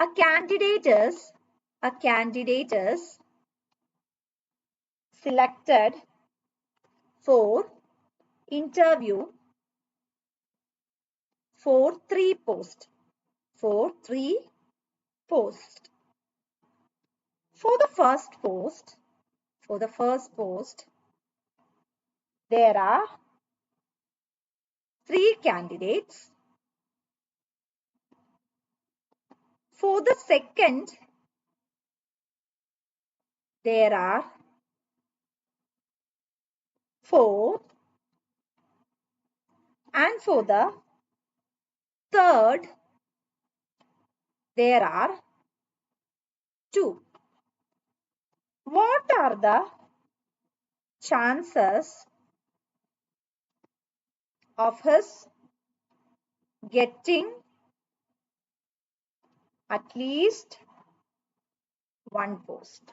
A candidate is selected for interview for three posts. For the first post, there are 3 candidates. For the second, there are 4. And for the third, there are 2. What are the chances of his getting at least one post?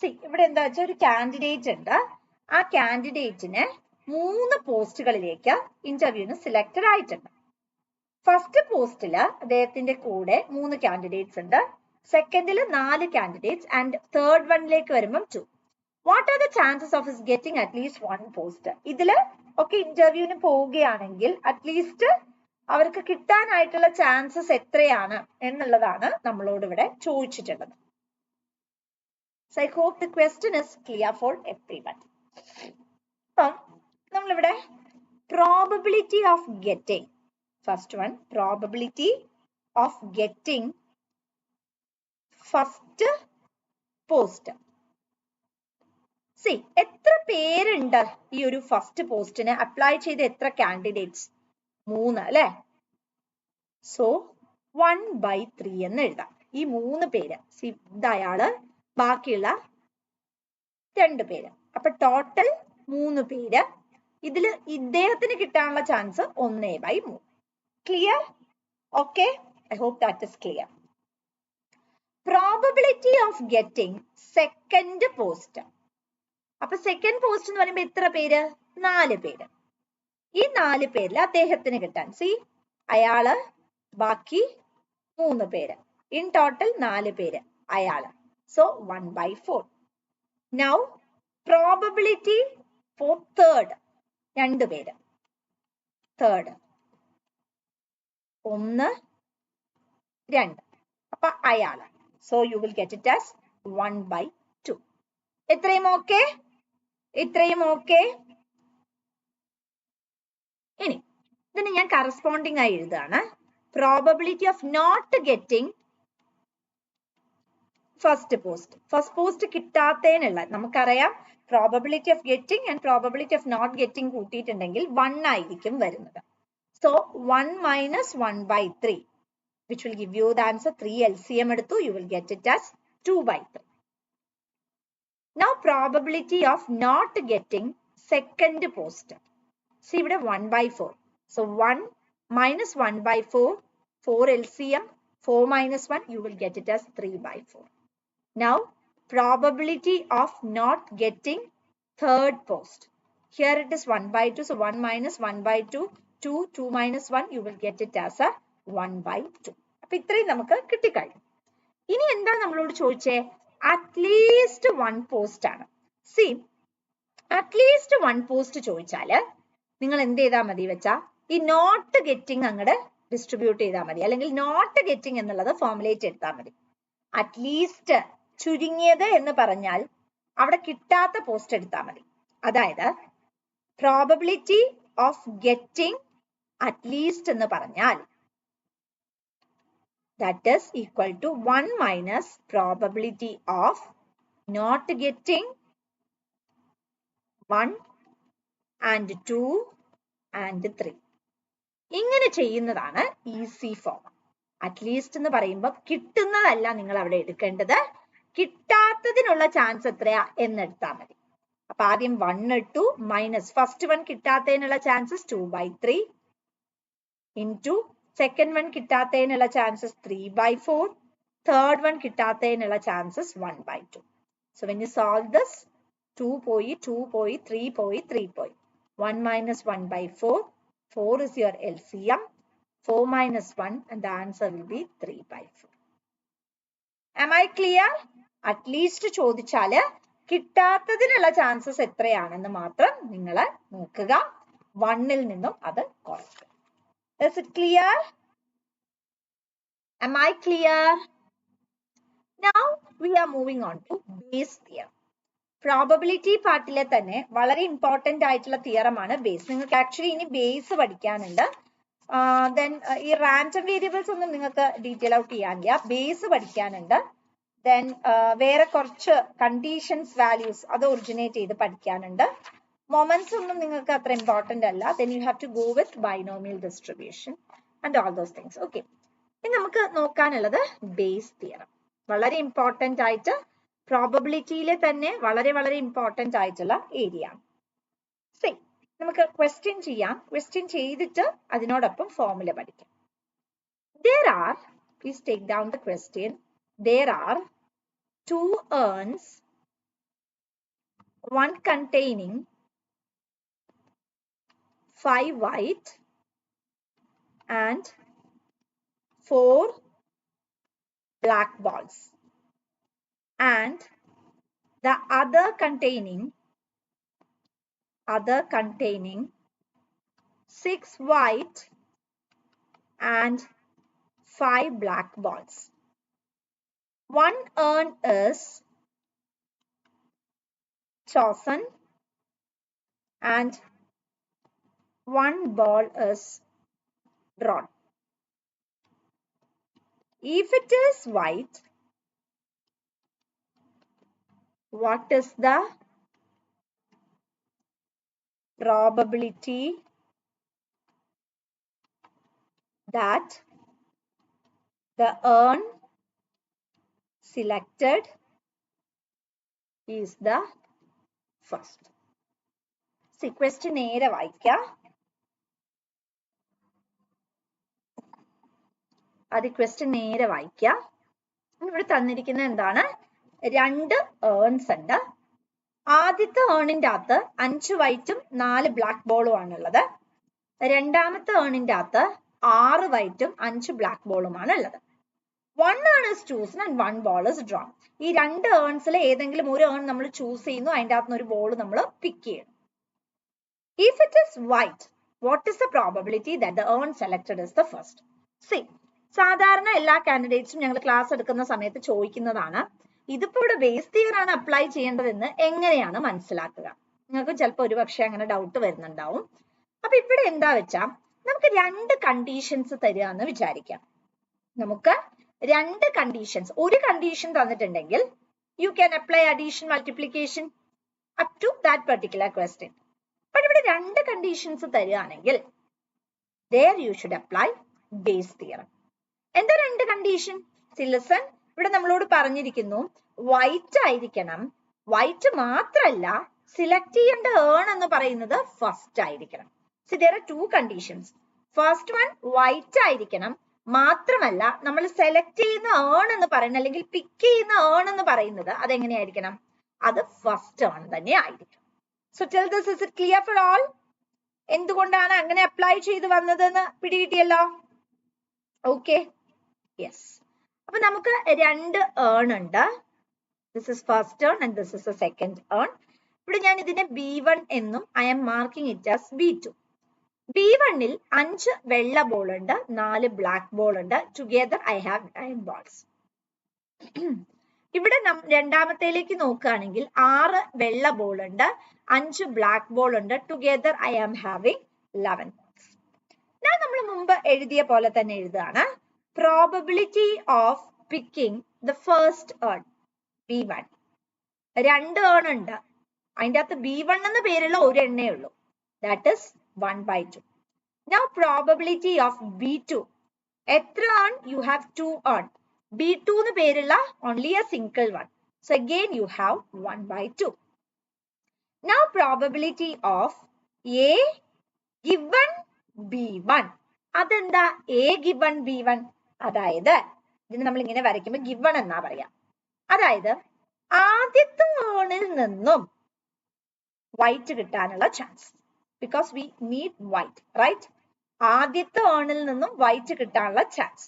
See, ഇവിടെ എന്താ വെച്ചാൽ ഒരു candidate ഉണ്ട്. ആ കാൻഡിഡേറ്റിന് 3 പോസ്റ്റുകളിലേക്ക് ഇന്റർവ്യൂവിന് selected ആയിട്ടുണ്ട്. First പോസ്റ്റില് അദ്ദേഹത്തിന്റെ കൂടെ 3 കാൻഡിഡേറ്റ്സ് ഉണ്ട്. സെക്കൻഡിൽ 4 കാൻഡിഡേറ്റ്സ് ആൻഡ് തേർഡ് വണ്ണിലേക്ക് വരുമ്പം 2. What are the chances of his getting at least 1 post? ഇതില് ഒക്കെ ഇന്റർവ്യൂവിന് പോവുകയാണെങ്കിൽ അറ്റ്ലീസ്റ്റ് അവർക്ക് കിട്ടാനായിട്ടുള്ള ചാൻസസ് എത്രയാണ് എന്നുള്ളതാണ് നമ്മളോട് ഇവിടെ ചോദിച്ചിട്ടുള്ളത്. So I hope the question is clear for everyone. അപ്പം നമ്മളിവിടെ probability of getting, first one, probability of getting first post. See, എത്ര പേരുണ്ട് ഈ ഒരു ഫസ്റ്റ് പോസ്റ്റിന് അപ്ലൈ ചെയ്ത എത്ര കാൻഡിഡേറ്റ്സ്? 3 അല്ലേ? സോ 1/3 എന്ന് എഴുതാം. ഈ 3 പേര്, ഇതയാള്, ബാക്കിയുള്ള 2 പേര്. അപ്പൊ ടോട്ടൽ 3 പേര്. ഇതിൽ ഇദ്ദേഹത്തിന് കിട്ടാനുള്ള chance 1/3. Clear? Okay, I hope that is clear. Probability of getting second post. അപ്പൊ സെക്കൻഡ് പോസ്റ്റ് എന്ന് പറയുമ്പോൾ എത്ര പേര്? 4 പേര്. ഈ 4 പേരിൽ അദ്ദേഹത്തിന് കിട്ടാൻ, അയാള്, ബാക്കി 3 പേര്, ഇൻ ടോട്ടൽ 4 പേര് അയാള്. So 1/4. Now probability for third, 2 പേര്. തേർഡ് 1, 2. അപ്പൊ അയാള്. So you will get it as 1/2. ഇത്രയും ഓക്കെ? ഇത്രയും ഓക്കെ? ഇനി ഇതിന് ഞാൻ കറസ്പോണ്ടിങ് ആയി എഴുതാണ്. Probability of not getting first post. First post കിട്ടാത്തതിനുള്ള നമുക്കറിയാം probability of getting and probability of not getting കൂട്ടിയിട്ടുണ്ടെങ്കിൽ 1 ആയിരിക്കും വരുന്നത്. So 1 minus 1/3, which will give you the answer. 3 LCM എടുത്തു, you will get it as 2/3. Now probability of not getting second post. See ഇവിടെ 1/4. So 1 minus 1/4, 4 LCM, 4 minus 1, you will get it as 3/4. Now probability of not getting third post. Here it is 1/2. So 1 minus 1/2, 2 minus 1, you will get it as a 1/2. അപ്പൊ ഇത്രയും നമുക്ക് കിട്ടിക്കഴിഞ്ഞു. ഇനി എന്താ നമ്മളോട് ചോദിച്ചേ? At least 1 post ആണ്. C, at least 1 post ചോദിച്ചാല് നിങ്ങൾ എന്ത് ചെയ്താൽ മതി വെച്ചാ ഈ നോട്ട് ഗെറ്റിംഗ് അങ്ങോട്ട് ഡിസ്ട്രിബ്യൂട്ട് ചെയ്താൽ മതി, അല്ലെങ്കിൽ നോട്ട് ഗെറ്റിംഗ് എന്നുള്ളത് ഫോർമുലേറ്റ് എടുത്താൽ മതി. അറ്റ്ലീസ്റ്റ് ചുരുങ്ങിയത് എന്ന് പറഞ്ഞാൽ അവിടെ കിട്ടാത്ത പോസ്റ്റ് എടുത്താൽ മതി. അതായത് പ്രോബബിലിറ്റി ഓഫ് ഗെറ്റിംഗ് അറ്റ്ലീസ്റ്റ് എന്ന് പറഞ്ഞാൽ that is equal to 1 minus probability of not getting 1 and 2 and 3. ഇങ്ങനെ ചെയ്യുന്നതാണ് ഈസി ഫോം. അറ്റ്ലീസ്റ്റ് എന്ന് പറയുമ്പോൾ കിട്ടുന്നതല്ല നിങ്ങൾ അവിടെ എടുക്കേണ്ടത്, കിട്ടാത്തതിനുള്ള ചാൻസ് എത്രയാ എന്നെടുത്താൽ മതി. അപ്പൊ ആദ്യം 1 ഇട്ടു, മൈനസ് ഫസ്റ്റ് വൺ കിട്ടാത്തതിനുള്ള ചാൻസസ് 2/3 ഇൻറ്റു സെക്കൻഡ് വൺ കിട്ടാത്തതിനുള്ള ചാൻസസ് 3/4, തേർഡ് വൺ കിട്ടാത്തതിനുള്ള chances 1/2. So when you solve this, 2 പോയി, 2 പോയി, 3 പോയി, 3 പോയി. 1 minus 1/4, 4 is your LCM. 4 minus 1, and the answer will be 3/4. Am I clear? At least ചോദിച്ചാല് കിട്ടാത്തതിനുള്ള chances എത്രയാണെന്ന് മാത്രം നിങ്ങൾ നോക്കുക. 1ൽ നിന്നും അത് കുറയ്ക്കുക. Is it clear? Am I clear? Now we are moving on to base theorem. Probability പാർട്ടിലെ തന്നെ വളരെ ഇമ്പോർട്ടന്റ് ആയിട്ടുള്ള തിയറം ആണ് ബേസ്. നിങ്ങൾക്ക് ആക്ച്വലി ഇനി ബേസ് പഠിക്കാനുണ്ട്. ദെൻ ഈ റാൻഡം വേരിയബിൾസ് ഒന്നും നിങ്ങൾക്ക് ഡീറ്റെയിൽ ഔട്ട് ചെയ്യാനില്ല. ബേസ് പഠിക്കാനുണ്ട്. ദെൻ വേറെ കുറച്ച് കണ്ടീഷൻസ് വാല്യൂസ് അത് ഒറിജിനേറ്റ് ചെയ്ത് പഠിക്കാനുണ്ട്. മൊമെന്റ്സ് ഒന്നും നിങ്ങൾക്ക് അത്ര ഇമ്പോർട്ടന്റ് അല്ല. Then you have to go with binomial distribution and all those things. Okay, ഇനി നമുക്ക് നോക്കാനുള്ളത് ബേസ് തിയറം. വളരെ ഇമ്പോർട്ടന്റ് ആയിട്ട് പ്രോബബിലിറ്റിയിലെ തന്നെ വളരെ വളരെ ഇമ്പോർട്ടന്റ് ആയിട്ടുള്ള ഏരിയ ആണ്. നമുക്ക് ക്വസ്റ്റ്യൻ ചെയ്യാം. ക്വസ്റ്റ്യൻ ചെയ്തിട്ട് അതിനോടൊപ്പം ഫോർമുല പഠിക്കാം. There are, please take down the question. There are 2 urns, one containing 5 white and 4 black balls, and the other containing 6 white and 5 black balls. One urn is chosen and one ball is drawn. If it is white, what is the probability that the urn selected is the first? See, question നേരെ വായിക്കാം. അത് question നേരെ വായിക്കാം. ഇവിടെ തന്നിരിക്കുന്നത് എന്താണ്? 2 earns ഉണ്ട്. ആദ്യത്തെ ഏണിന്റെ അകത്ത് 5 വൈറ്റും 4 ബ്ലാക്ക് ബോളും ആണുള്ളത്. രണ്ടാമത്തെ ഏണിന്റെ അകത്ത് 6 വൈറ്റും 5 ബ്ലാക്ക് ബോളുമാണ് ഉള്ളത്. 1 earn is chosen and 1 ball is drawn. ഈ 2 ഏൺസിൽ ഏതെങ്കിലും ഒരു ഏൺ നമ്മൾ ചൂസ് ചെയ്യുന്നു, അതിന്റെ അകത്ത് ഒരു ബോൾ നമ്മൾ പിക്ക് ചെയ്യുന്നു. If it is white, what is the probability that the urn selected is the first? See, സാധാരണ എല്ലാ കാൻഡിഡേറ്റ്സും ഞങ്ങൾ ക്ലാസ് എടുക്കുന്ന സമയത്ത് ചോദിക്കുന്നതാണ്, ഇതിപ്പോ ഇവിടെ ബേസ് തിയറി ആണ് അപ്ലൈ ചെയ്യേണ്ടതെന്ന് എങ്ങനെയാണ് മനസ്സിലാക്കുക? നിങ്ങൾക്ക് ചിലപ്പോൾ ഒരു പക്ഷേ അങ്ങനെ ഡൗട്ട് വരുന്നുണ്ടാവും. അപ്പൊ ഇവിടെ എന്താ വെച്ചാ, നമുക്ക് 2 കണ്ടീഷൻസ് തരിക എന്ന് വിചാരിക്കാം. നമുക്ക് 2 കണ്ടീഷൻസ്, ഒരു കണ്ടീഷൻ തന്നിട്ടുണ്ടെങ്കിൽ you can apply addition multiplication up to that particular question. പക്ഷെ ഇവിടെ 2 കണ്ടീഷൻസ് തരികയാണെങ്കിൽ there you should apply base theorem. എന്താ 2 കണ്ടീഷൻ? ലിസൺ, ഇവിടെ നമ്മളോട് പറഞ്ഞിരിക്കുന്നു വൈറ്റ് ആയിരിക്കണം. വൈറ്റ് മാത്രല്ല, സിലക്ട് ചെയ്യേണ്ട ഏൺ എന്ന് പറയുന്നത് ഫസ്റ്റ് ആയിരിക്കണം. So there are 2 conditions. First one white ആയിരിക്കണം. മാത്രമല്ല, നമ്മൾ സെലക്ട് ചെയ്യുന്ന ഏൺ എന്ന് പറയുന്നത് അല്ലെങ്കിൽ പിക്ക് ചെയ്യുന്ന ഏൺ എന്ന് പറയുന്നത് അതെങ്ങനെയായിരിക്കണം? അത് ഫസ്റ്റ് ഏൺ തന്നെ ആയിരിക്കും. So till this, is it clear for all? എന്തുകൊണ്ടാണ് അങ്ങനെ അപ്ലൈ ചെയ്ത് വന്നതെന്ന് പിടികിട്ടിയല്ലോ? Okay, yes. അപ്പൊ നമുക്ക് 2 ഏൺ ഉണ്ട്. This is first urn and this is a second urn. ഇവിടെ ഞാൻ ഇതിനെ B1 എന്നും I am marking it as B2. B1ൽ 5 വെള്ള ബോൾ ഉണ്ട്, 4 ബ്ലാക്ക് ബോൾ ഉണ്ട്. Together I have 9 balls. ഇവിടെ രണ്ടാമത്തേലേക്ക് നോക്കുകയാണെങ്കിൽ 6 വെള്ള ബോൾ ഉണ്ട്, 5 ബ്ലാക്ക് ബോൾ ഉണ്ട്. Together I am having 11 balls. ഞാൻ നമ്മൾ മുമ്പ് എഴുതിയ പോലെ തന്നെ എഴുതുകയാണ്. Probability of picking the first urn B1. 2 urn ഉണ്ട്, അതിൻ്റെ അകത്ത് B1 എന്ന പേരുള്ള ഒരു എണ്ണേ ഉള്ളൂ. That is 1/2. Now probability of B2. എത്ര earn? You have 2 earn. B2 എന്ന് പേരുള്ള only a single one. So again you have 1/2. Now probability of A given B1. അതെന്താ A given B1? അതായത് ഇതിന് നമ്മൾ ഇങ്ങനെ വരയ്ക്കുമ്പോൾ given എന്നാ പറയാം. അതായത് ആദ്യത്തെ ഏണിൽ നിന്നും വൈറ്റ് കിട്ടാനുള്ള chance. Because we need white, right? ആദ്യത്തെ ഏണിൽ നിന്നും വൈറ്റ് കിട്ടാനുള്ള ചാൻസ്.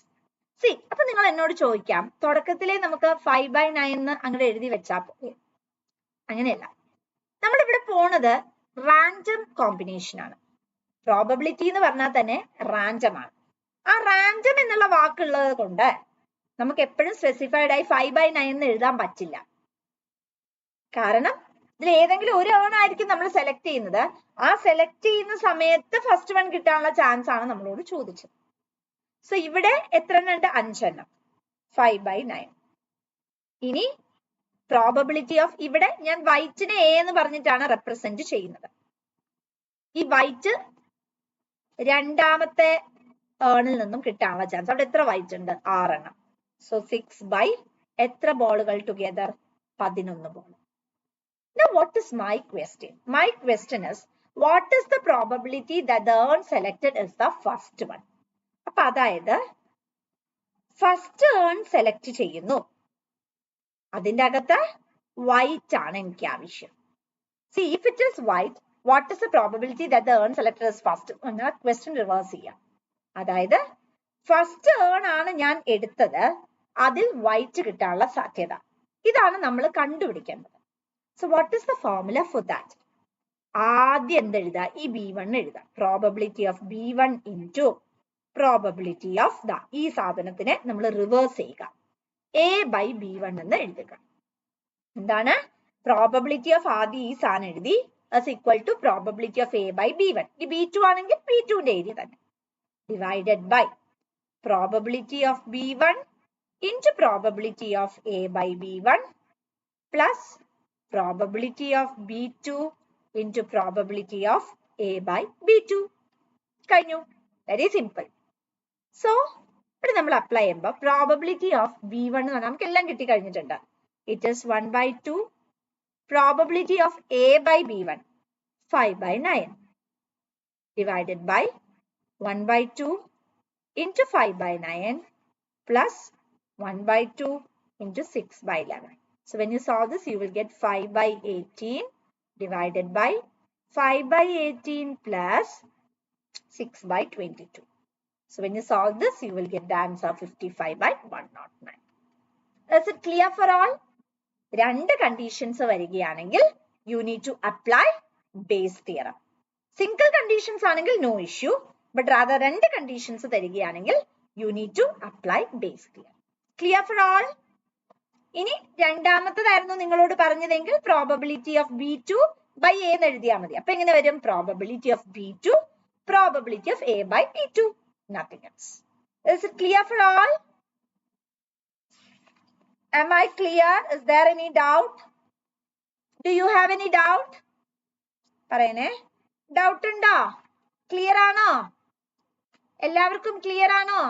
സി അപ്പൊ നിങ്ങൾ എന്നോട് ചോദിക്കാം, തുടക്കത്തിലെ നമുക്ക് 5/9 എന്ന് അങ്ങനെ എഴുതി വെച്ചാൽ പോലെ. അങ്ങനെയല്ല, നമ്മളിവിടെ പോണത് റാൻഡം കോമ്പിനേഷൻ ആണ്. പ്രോബബിലിറ്റി എന്ന് പറഞ്ഞാൽ തന്നെ റാൻഡം ആണ്. ആ റാൻഡം എന്നുള്ള വാക്കുള്ളത് കൊണ്ട് നമുക്ക് എപ്പോഴും സ്പെസിഫൈഡ് ആയി 5/9 എന്ന് എഴുതാൻ പറ്റില്ല. കാരണം ഇതിൽ ഏതെങ്കിലും ഒരു ഏൺ ആയിരിക്കും നമ്മൾ സെലക്ട് ചെയ്യുന്നത്. ആ സെലക്ട് ചെയ്യുന്ന സമയത്ത് ഫസ്റ്റ് വൺ കിട്ടാനുള്ള ചാൻസ് ആണ് നമ്മളോട് ചോദിച്ചത്. സോ ഇവിടെ എത്ര എണ്ണം ഉണ്ട്? 5 എണ്ണം. 5/9. ഇനി പ്രോബബിലിറ്റി ഓഫ്, ഇവിടെ ഞാൻ വൈറ്റിനെ എ എന്ന് പറഞ്ഞിട്ടാണ് റെപ്രസെന്റ് ചെയ്യുന്നത്. ഈ വൈറ്റ് രണ്ടാമത്തെ ഏണിൽ നിന്നും കിട്ടാനുള്ള ചാൻസ്, അവിടെ എത്ര വൈറ്റ് ഉണ്ട്? 6 എണ്ണം. സോ 6/, എത്ര ബോളുകൾ together? 11 ball. Now what is my question? My question is, what is the probability that the urn selected is the first one? അപ്പൊ അതായത് ഫസ്റ്റ് ഏൺ സെലക്ട് ചെയ്യുന്നു, അതിന്റെ അകത്ത് വൈറ്റ് ആണ് എനിക്ക് ആവശ്യം. See, if it is white, what is the probability that the urn selected is first? എന്നാൽ question reverse ചെയ്യാം. അതായത് ഫസ്റ്റ് ഏൺ ആണ് ഞാൻ എടുത്തത്, അതിൽ വൈറ്റ് കിട്ടാനുള്ള സാധ്യത. ഇതാണ് നമ്മൾ കണ്ടുപിടിക്കേണ്ടത്. So what is the formula for that? ആദ്യം എന്തെഴുതാ? ഈ B1 എഴുതാം. Probability of B1 into probability of the, ഈ സാധനത്തിനെ നമ്മൾ റിവേഴ്സ് ചെയ്യുക, A/B1 എന്ന് എഴുതുക. എന്താണ്? പ്രോബബിലിറ്റി ഓഫ് ആദ്യം ഈ സാധനം എഴുതി as equal to probability of A/B1. ഈ B2 ആണെങ്കിൽ B2ന്റെ ഏരിയ തന്നെ, divided by probability of B1 into probability of A/B1 plus probability of B2 into probability of A/B2. കഴിഞ്ഞു. Very simple. സോ ഇവിടെ നമ്മൾ അപ്ലൈ ചെയ്യുമ്പോൾ പ്രോബബിലിറ്റി ഓഫ് B1 നമുക്ക് എല്ലാം കിട്ടി കഴിഞ്ഞിട്ടുണ്ട്. It is 1/2. Probability of A/B1 5/9 divided by 1/2 into 5/9 plus 1/2 into 6/11. So when you solve this, you will get 5/18 divided by 5/18 plus 6/22. So when you solve this, you will get the answer 55/109. Is it clear for all? രണ്ട് conditions വരികയാണെങ്കിൽ you need to apply Bayes theorem. Single conditions ആണെങ്കിൽ no issue, but rather രണ്ട് conditions തരികയാണെങ്കിൽ you need to apply Bayes theorem. Clear for all? ഇനി രണ്ടാമത്തേതായിരുന്നു നിങ്ങളോട് പറഞ്ഞതെങ്കിൽ probability of B2 by A എന്ന് എഴുതിയാൽ മതി. അപ്പൊ എങ്ങനെ വരും? Probability of B2 probability of A/B2, nothing else. Is it clear for all? Am I clear? Is there any doubt? Do you have any doubt? പറയണേ. ഡൗട്ട് ഉണ്ടോ? Clear ആണോ? എല്ലാവർക്കും ക്ലിയർ ആണോ?